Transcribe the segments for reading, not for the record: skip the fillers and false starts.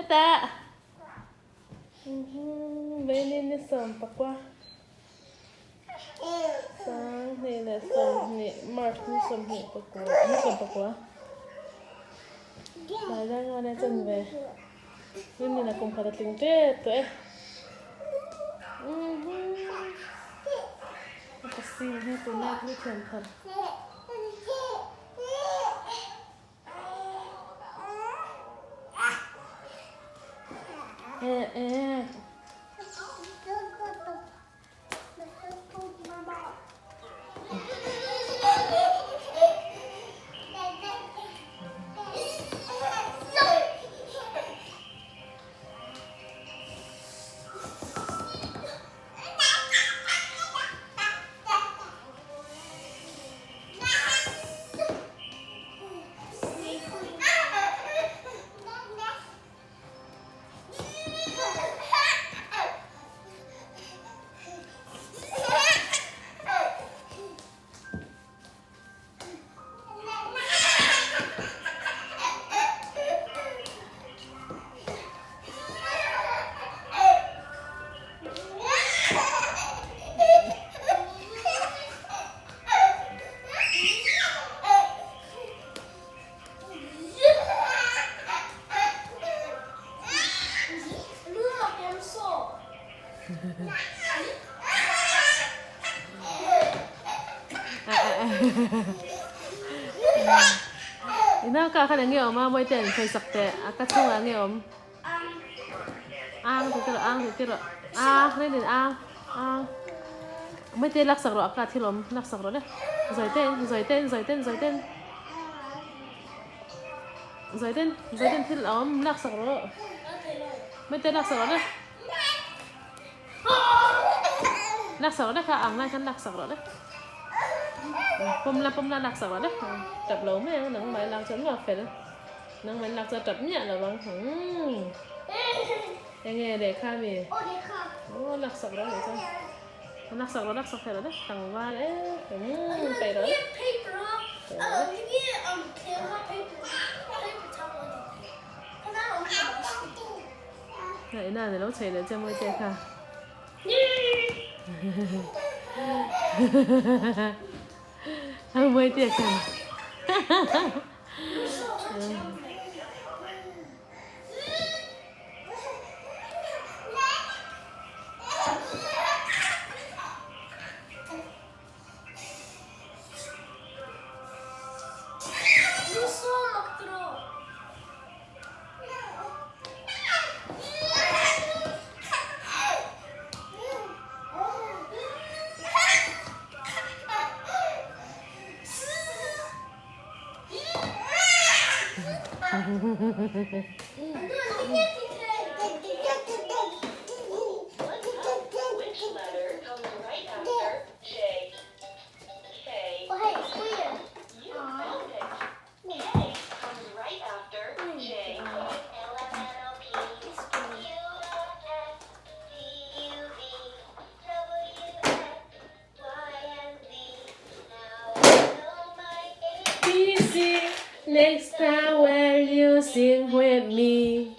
Ata. Bên này sầm bạc quá. Sáng này là sầm này, March này sầm này bạc quá, này sầm bạc quá. Lại ra ngoài này chân về. Bên này là cùng khá là tiếng tết tụi. Cái gì hay tụi này cũng thèm thật. Ê. Ina ka khana nge oma moi ten phai sakte akathunga nge om ang tu tiro re din ang moi te lak sak ro aka thilom lak sak ro le zoi ten thil om lak sak ro moi te lak sak ro le lak sak ro le ka ang lai kan lak sak ro le pom la lak sak ro le tập lâu mấy nắng máy lak chấm vào phải nắng máy lak ra tập nhẹ là bằng nghe để khai về lak sak ro vậy sao lak sak phải rồi đấy thằng va đấy phải rồi này nào để nó chạy để cho mới chơi cả không mới chơi cả Next time when you sing with me,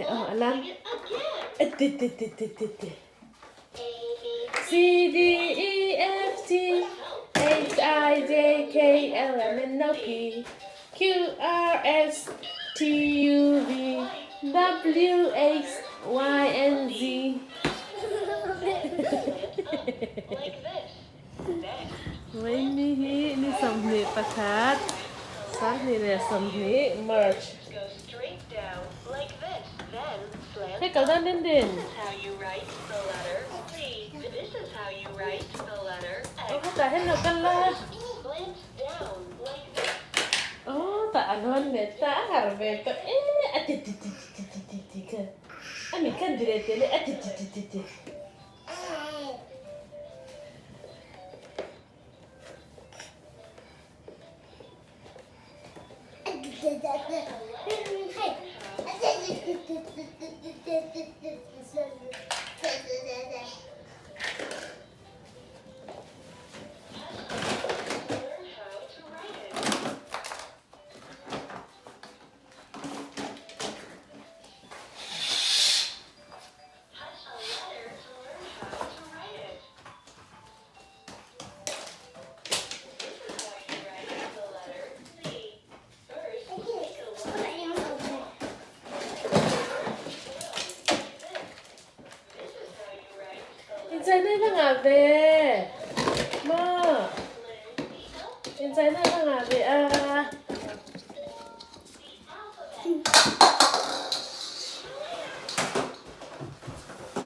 oh alam, C D E F G H I J K L M N O P Q R S T U V W X Y and Z. Mấy ni sầm ni pakat, sáng ni là sầm ni March. Hey, cậu đang đến đền. Ta hết nào căn la. Ta ăn hơn nè, ta hả về ta anh mình cần dire tele khawvel. Mo. Inside na khawvel.